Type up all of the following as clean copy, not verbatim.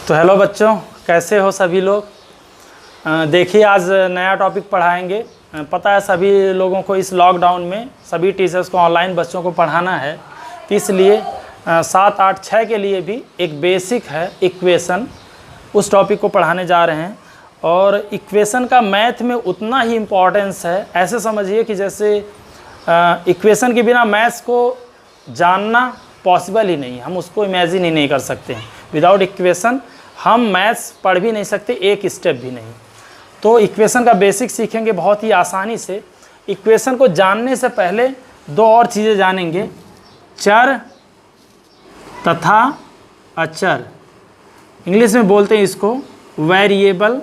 तो हेलो बच्चों, कैसे हो सभी लोग। देखिए आज नया टॉपिक पढ़ाएंगे। पता है सभी लोगों को इस लॉकडाउन में सभी टीचर्स को ऑनलाइन बच्चों को पढ़ाना है, तो इसलिए 7, 8, 6 के लिए भी एक बेसिक है इक्वेशन, उस टॉपिक को पढ़ाने जा रहे हैं। और इक्वेशन का मैथ में उतना ही इम्पोर्टेंस है। ऐसे समझिए कि जैसे इक्वेशन के बिना मैथ्स को जानना पॉसिबल ही नहीं, हम उसको इमेजिन ही नहीं कर सकते हैं। विदाउट इक्वेशन हम मैथ्स पढ़ भी नहीं सकते, एक स्टेप भी नहीं। तो इक्वेशन का बेसिक सीखेंगे बहुत ही आसानी से। इक्वेशन को जानने से पहले दो और चीज़ें जानेंगे, चर तथा अचर। इंग्लिश में बोलते हैं इसको वेरिएबल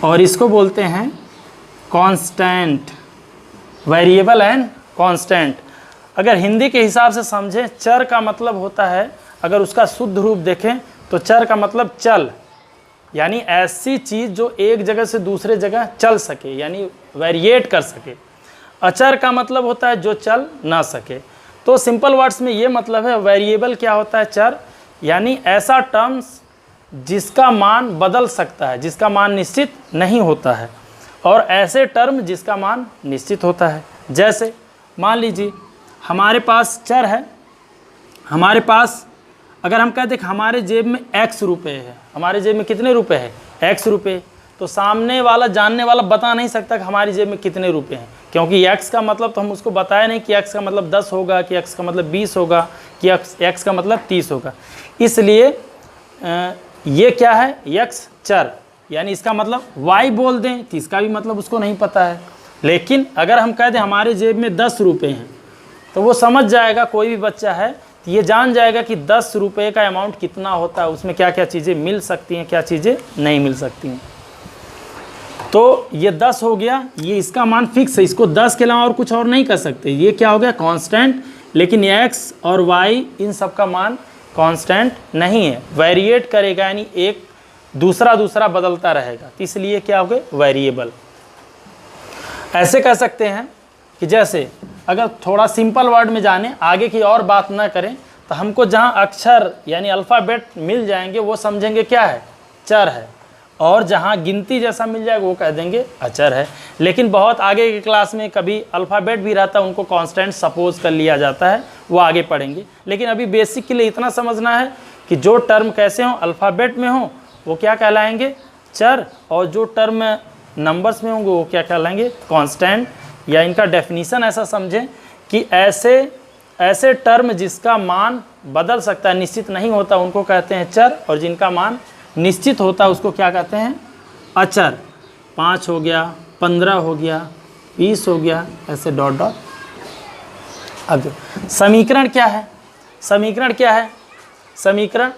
और इसको बोलते हैं कांस्टेंट। Variable and constant. अगर हिंदी के हिसाब से समझें, चर का मतलब होता है, अगर उसका शुद्ध रूप देखें तो चर का मतलब चल, यानी ऐसी चीज़ जो एक जगह से दूसरे जगह चल सके, यानी वेरिएट कर सके। अचर का मतलब होता है जो चल ना सके। तो सिंपल वर्ड्स में ये मतलब है, वेरिएबल क्या होता है, चर, यानी ऐसा टर्म्स जिसका मान बदल सकता है, जिसका मान निश्चित नहीं होता है, और ऐसे टर्म जिसका मान निश्चित होता है। जैसे मान लीजिए हमारे पास चर है, हमारे पास अगर हम कहते हैं हमारे जेब में x रुपये है, हमारे जेब में कितने रुपए है, x रुपये, तो सामने वाला जानने वाला बता नहीं सकता कि हमारी जेब में कितने रुपए हैं, क्योंकि x का मतलब तो हम उसको बताया नहीं कि x का मतलब 10 होगा, कि x का मतलब 20 होगा, कि x का मतलब 30 होगा। इसलिए ये क्या है, x चर, यानी इसका मतलब y बोल दें तो इसका भी मतलब उसको नहीं पता है। लेकिन अगर हम कह दें हमारे जेब में 10 रुपये हैं, तो वो समझ जाएगा, कोई भी बच्चा है तो ये जान जाएगा कि 10 रुपये का अमाउंट कितना होता है, उसमें क्या क्या चीज़ें मिल सकती हैं, क्या चीज़ें नहीं मिल सकती हैं। तो ये 10 हो गया, ये इसका मान फिक्स है, इसको 10 के अलावा और कुछ और नहीं कर सकते। ये क्या हो गया, कांस्टेंट। लेकिन x और y इन सब का मान कांस्टेंट नहीं है, वेरिएट करेगा, यानी एक दूसरा बदलता रहेगा, तो इसलिए क्या हो गया, वेरिएबल। ऐसे कह सकते हैं कि जैसे अगर थोड़ा सिंपल वर्ड में जाने, आगे की और बात ना करें, तो हमको जहाँ अक्षर यानी अल्फ़ाबेट मिल जाएंगे वो समझेंगे क्या है, चर है, और जहाँ गिनती जैसा मिल जाएगा वो कह देंगे अचर है। लेकिन बहुत आगे की क्लास में कभी अल्फ़ाबेट भी रहता है, उनको कांस्टेंट सपोज कर लिया जाता है, वो आगे पढ़ेंगे। लेकिन अभी बेसिक के लिए इतना समझना है कि जो टर्म कैसे हों, अल्फ़ाबेट में हों, वो क्या कहलाएंगे, चर, और जो टर्म नंबर्स में होंगे वो क्या कहलाएंगे, कांस्टेंट। या इनका डेफिनीशन ऐसा समझें कि ऐसे टर्म जिसका मान बदल सकता है, निश्चित नहीं होता, उनको कहते हैं चर, और जिनका मान निश्चित होता है उसको क्या कहते हैं, अचर। 5 हो गया, 15 हो गया, 20 हो गया, ऐसे डॉट डॉट। अब समीकरण क्या है, समीकरण क्या है, समीकरण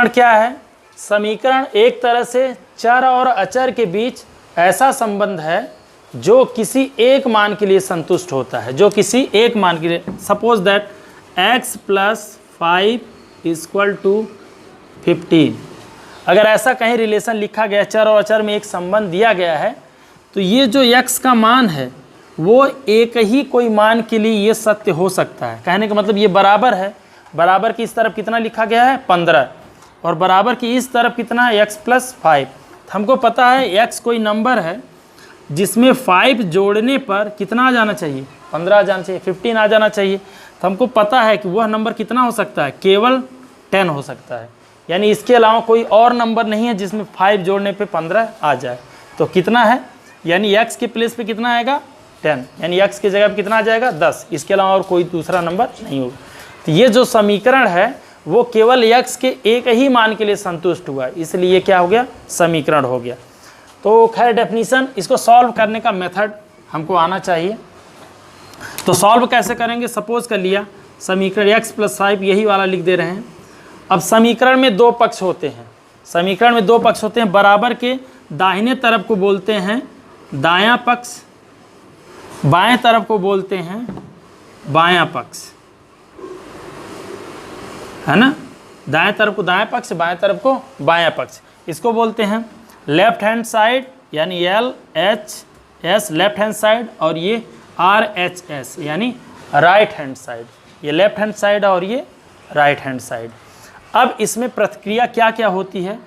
क्या है, समीकरण एक तरह से चर और अचर के बीच ऐसा संबंध है जो किसी एक मान के लिए संतुष्ट होता है, जो किसी एक मान के लिए। Suppose that x + 5 = 15। अगर ऐसा कहीं रिलेशन लिखा गया, चर और अचर में एक संबंध दिया गया है, तो ये जो x का मान है वो एक ही कोई मान के लिए ये सत्य हो सकता है। कहने का मतलब ये बराबर है, बराबर की इस तरफ कितना लिखा गया है, 15, और बराबर की इस तरफ कितना है, x + 5। हमको पता है x कोई नंबर है जिसमें 5 जोड़ने पर कितना आ जाना चाहिए, 15 आ जाना चाहिए, 15 आ जाना चाहिए। तो हमको पता है कि वह नंबर कितना हो सकता है, केवल 10 हो सकता है, यानी इसके अलावा कोई और नंबर नहीं है जिसमें 5 जोड़ने पे 15 आ जाए। तो कितना है, यानी x के प्लेस पे कितना आएगा, 10, यानी x की जगह पे कितना आ जाएगा, 10। इसके अलावा और कोई दूसरा नंबर नहीं होगा। तो ये जो समीकरण है वो केवल x के एक ही मान के लिए संतुष्ट हुआ, इसलिए क्या हो गया, समीकरण हो गया। तो खैर डेफिनीशन, इसको सॉल्व करने का मेथड हमको आना चाहिए। तो सॉल्व कैसे करेंगे, सपोज कर लिया समीकरण x + 5 यही वाला लिख दे रहे हैं। अब समीकरण में दो पक्ष होते हैं, समीकरण में दो पक्ष होते हैं। बराबर के दाहिने तरफ को बोलते हैं दायां पक्ष, बाएं तरफ को बोलते हैं बायां पक्ष, है ना। दाएं तरफ को दाएं पक्ष, बाएं तरफ को बायां पक्ष। इसको बोलते हैं लेफ्ट हैंड साइड, यानी LHS लेफ्ट हैंड साइड, और ये RHS यानी राइट हैंड साइड। ये लेफ्ट हैंड साइड और ये राइट हैंड साइड। अब इसमें प्रतिक्रिया क्या क्या होती है,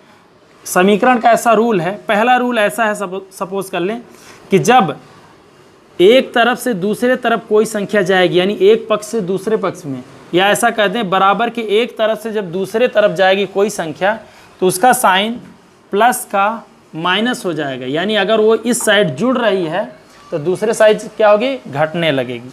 समीकरण का ऐसा रूल है। पहला रूल ऐसा है, सपोज कर लें कि जब एक तरफ से दूसरे तरफ कोई संख्या जाएगी, यानी एक पक्ष से दूसरे पक्ष में, या ऐसा कहते हैं बराबर के एक तरफ से जब दूसरे तरफ जाएगी कोई संख्या, तो उसका साइन प्लस का माइनस हो जाएगा। यानी अगर वो इस साइड जुड़ रही है तो दूसरे साइड क्या होगी, घटने लगेगी।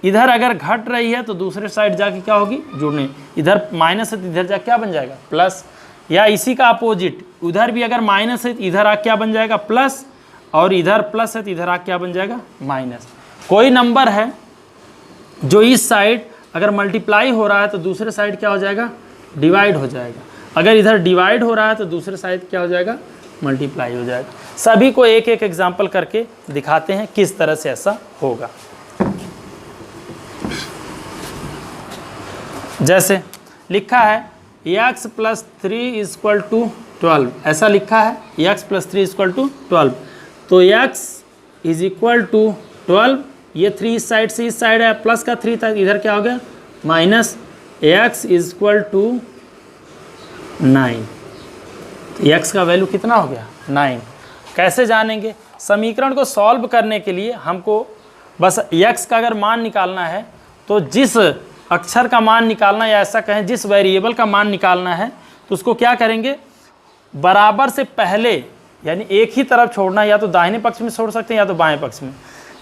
इधर अगर घट रही है तो दूसरे साइड जाके क्या होगी, जुड़ने। इधर माइनस है तो इधर जा क्या बन जाएगा, प्लस। या इसी का अपोजिट, उधर भी अगर माइनस है तो इधर आ क्या बन जाएगा, प्लस, और इधर प्लस है तो इधर आ क्या बन जाएगा, माइनस। कोई नंबर है जो इस साइड अगर मल्टीप्लाई हो रहा है तो दूसरे साइड क्या हो जाएगा, डिवाइड हो जाएगा। अगर इधर डिवाइड हो रहा है तो दूसरे साइड क्या हो जाएगा, मल्टीप्लाई हो जाएगा। सभी को एक एक एग्जाम्पल करके दिखाते हैं किस तरह से ऐसा होगा। जैसे लिखा है x + 3 = 12, ऐसा लिखा है x + 3 = 12। तो x = 12, ये 3 इस साइड से इस साइड है, प्लस का 3 था, इधर क्या हो गया, माइनस। x = 9, तो x का वैल्यू कितना हो गया, 9। कैसे जानेंगे, समीकरण को सॉल्व करने के लिए हमको बस x का अगर मान निकालना है तो जिस अक्षर का मान निकालना, या ऐसा कहें जिस वेरिएबल का मान निकालना है, तो उसको क्या करेंगे, बराबर से पहले, यानी एक ही तरफ छोड़ना, या तो दाहिने पक्ष में छोड़ सकते हैं या तो बाएं पक्ष में,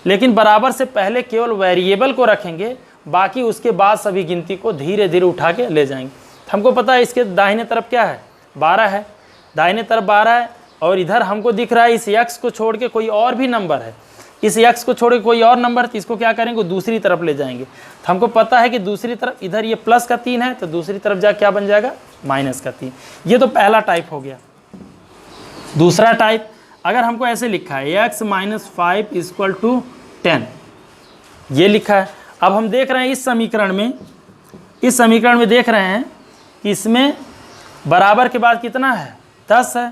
लेकिन बराबर से पहले केवल वेरिएबल को रखेंगे, बाकी उसके बाद सभी गिनती को धीरे धीरे उठा के ले जाएंगे। हमको पता है इसके दाहिने तरफ क्या है, 12 है, दाहिने तरफ 12 है, और इधर हमको दिख रहा है इस x को छोड़ के कोई और भी नंबर है, इस x को छोड़ के कोई और नंबर, तो इसको क्या करेंगे, दूसरी तरफ ले जाएंगे। तो हमको पता है कि दूसरी तरफ, इधर ये प्लस का 3 है तो दूसरी तरफ जा क्या बन जाएगा, माइनस का 3। ये तो पहला टाइप हो गया। दूसरा टाइप, अगर हमको ऐसे लिखा है x - 5 = 10, ये लिखा है। अब हम देख रहे हैं इस समीकरण में देख रहे हैं कि इसमें बराबर के बाद कितना है, 10 है,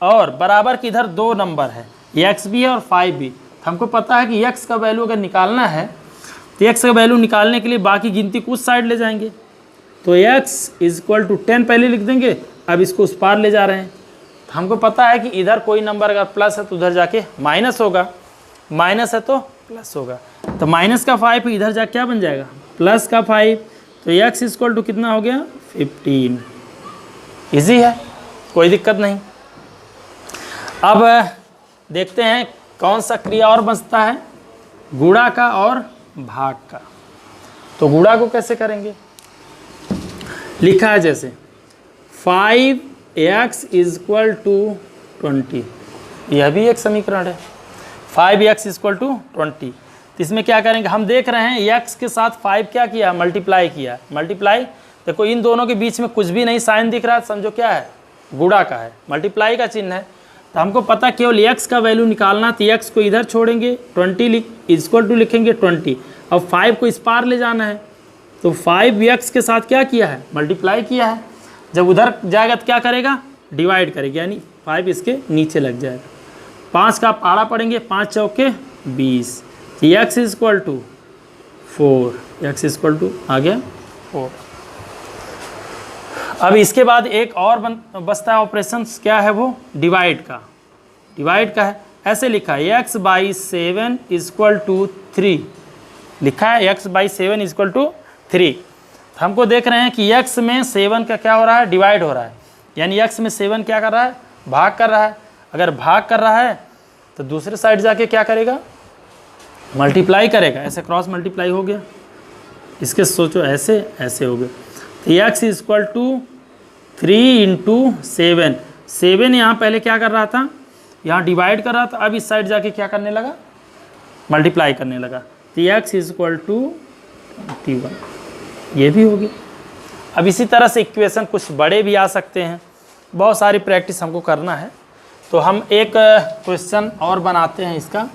और बराबर के इधर 2 नंबर है, x भी है और 5 भी। हमको पता है कि x का वैल्यू अगर निकालना है तो x का वैल्यू निकालने के लिए बाकी गिनती को उस साइड ले जाएंगे। तो x = 10 पहले लिख देंगे, अब इसको उस पार ले जा रहे हैं। तो हमको पता है कि इधर कोई नंबर अगर प्लस है तो उधर जाके माइनस होगा, माइनस है तो प्लस होगा। तो माइनस का 5 इधर जा क्या बन जाएगा, प्लस का 5। तो x = कितना हो गया, 15। इजी है, कोई दिक्कत नहीं। अब देखते हैं कौन सा क्रिया और बचता है, गुणा का और भाग का। तो गुणा को कैसे करेंगे, लिखा है जैसे 5x = 20, यह भी एक समीकरण है, 5x = 20। तो इसमें क्या करेंगे, हम देख रहे हैं x के साथ 5 क्या किया, मल्टीप्लाई किया। मल्टीप्लाई, देखो इन दोनों के बीच में कुछ भी नहीं साइन दिख रहा है, समझो क्या है, गुणा का है, मल्टीप्लाई का चिन्ह है। तो हमको पता केवल x का वैल्यू निकालना, तो x को इधर छोड़ेंगे, 20 = लिखेंगे 20। अब 5 को इस पार ले जाना है, तो 5x के साथ क्या किया है, मल्टीप्लाई किया है। जब उधर जाएगा तो क्या करेगा, डिवाइड करेगा, यानी 5 इसके नीचे लग जाएगा। 5 का पारा पड़ेंगे, 5 चौके 20। तो x = 4, x = आ गया 4। अब इसके बाद एक और बचता है ऑपरेशन, क्या है वो, डिवाइड का है। ऐसे लिखा है x / 7 = 3, लिखा है x / 7 = 3। हमको देख रहे हैं कि x में 7 का क्या हो रहा है, डिवाइड हो रहा है, यानी x में 7 क्या कर रहा है, भाग कर रहा है। अगर भाग कर रहा है तो दूसरे साइड जाके क्या करेगा, मल्टीप्लाई करेगा। ऐसे क्रॉस मल्टीप्लाई हो गया, इसके सोचो ऐसे हो गया। तो x = 3 × 7, 7 यहाँ पहले क्या कर रहा था, यहाँ डिवाइड कर रहा था, अब इस साइड जाके क्या करने लगा, मल्टीप्लाई करने लगा। तो x = 21, ये भी हो गया। अब इसी तरह से इक्वेशन कुछ बड़े भी आ सकते हैं, बहुत सारी प्रैक्टिस हमको करना है। तो हम एक क्वेश्चन और बनाते हैं इसका,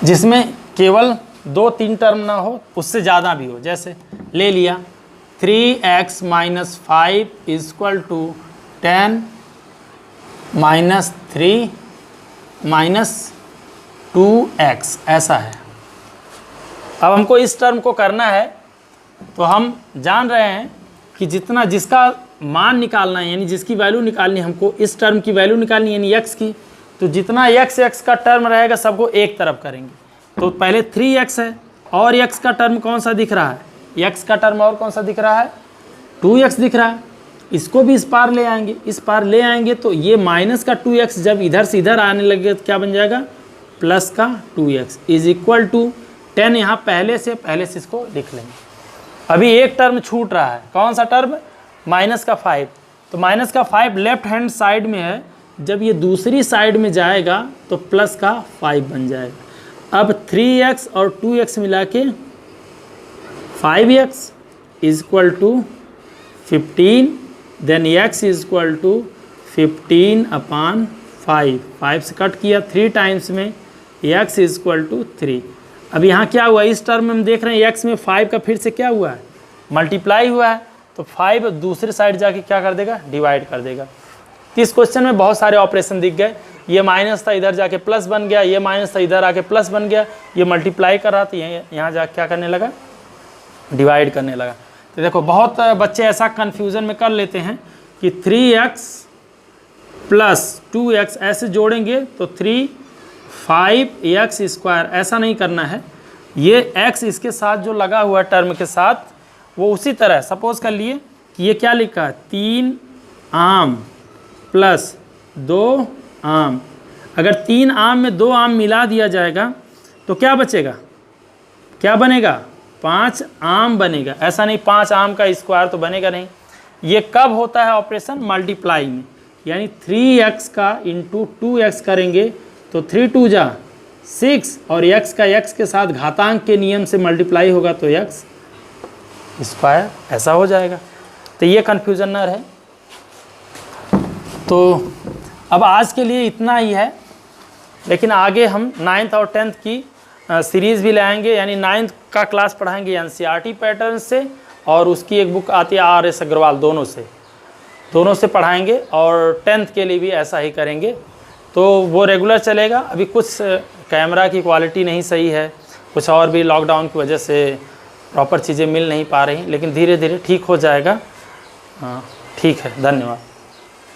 जिसमें केवल 2-3 टर्म ना हो, उससे ज़्यादा भी हो। जैसे ले लिया 3x - 5 = 10 - 3 - 2x, ऐसा है। अब हमको इस टर्म को करना है तो हम जान रहे हैं कि जिसका मान निकालना है, यानी जिसकी वैल्यू निकालनी है हमको, इस टर्म की वैल्यू निकालनी है, यानी x की, तो जितना x का टर्म रहेगा सबको एक तरफ करेंगे। तो पहले 3x है और x का टर्म कौन सा दिख रहा है, x का टर्म और कौन सा दिख रहा है, 2x दिख रहा है। इसको भी इस पार ले आएंगे, इस पार ले आएंगे तो ये माइनस का 2x जब इधर से इधर आने लगे तो क्या बन जाएगा, प्लस का 2x इज इक्वल टू 10। यहाँ पहले से इसको लिख लेंगे। अभी एक टर्म छूट रहा है, कौन सा टर्म, माइनस का 5। तो माइनस का 5 लेफ्ट हैंड साइड में है, जब ये दूसरी साइड में जाएगा तो प्लस का 5 बन जाएगा। अब 3x और 2x मिला के 5x is equal to 15, then x is equal to 15/5। 5 से कट किया, 3 टाइम्स में x इज इक्वल टू 3। अब यहाँ क्या हुआ, इस टर्म में हम देख रहे हैं x में 5 का फिर से क्या हुआ है, मल्टीप्लाई हुआ है, तो 5 दूसरे साइड जाके क्या कर देगा, डिवाइड कर देगा। तो इस क्वेश्चन में बहुत सारे ऑपरेशन दिख गए। ये माइनस था, इधर जाके प्लस बन गया, ये माइनस था, इधर आके प्लस बन गया, ये मल्टीप्लाई कर रहा था, यहाँ जाके क्या करने लगा, डिवाइड करने लगा। तो देखो बहुत बच्चे ऐसा कन्फ्यूज़न में कर लेते हैं कि 3x प्लस 2x ऐसे जोड़ेंगे तो 5x स्क्वायर, ऐसा नहीं करना है। ये x इसके साथ जो लगा हुआ है टर्म के साथ, वो उसी तरह सपोज कर लिए कि ये क्या लिखा है, 3 आम प्लस 2 आम। अगर 3 आम में 2 आम मिला दिया जाएगा तो क्या बचेगा, क्या बनेगा, 5 आम बनेगा। ऐसा नहीं 5 आम का स्क्वायर तो बनेगा नहीं। ये कब होता है ऑपरेशन, मल्टीप्लाई में, यानी 3x का इंटू 2x करेंगे तो 3 2 जा 6 और x का x के साथ घातांक के नियम से मल्टीप्लाई होगा तो x स्क्वायर, ऐसा हो जाएगा। तो ये कन्फ्यूज़न ना रहे। तो अब आज के लिए इतना ही है, लेकिन आगे हम 9th और 10th की सीरीज़ भी लाएंगे, यानी 9th का क्लास पढ़ाएंगे NCERT पैटर्न से, और उसकी एक बुक आती है RS अग्रवाल, दोनों से पढ़ाएंगे, और 10th के लिए भी ऐसा ही करेंगे। तो वो रेगुलर चलेगा। अभी कुछ कैमरा की क्वालिटी नहीं सही है, कुछ और भी लॉकडाउन की वजह से प्रॉपर चीज़ें मिल नहीं पा रही, लेकिन धीरे धीरे ठीक हो जाएगा। ठीक है, धन्यवाद।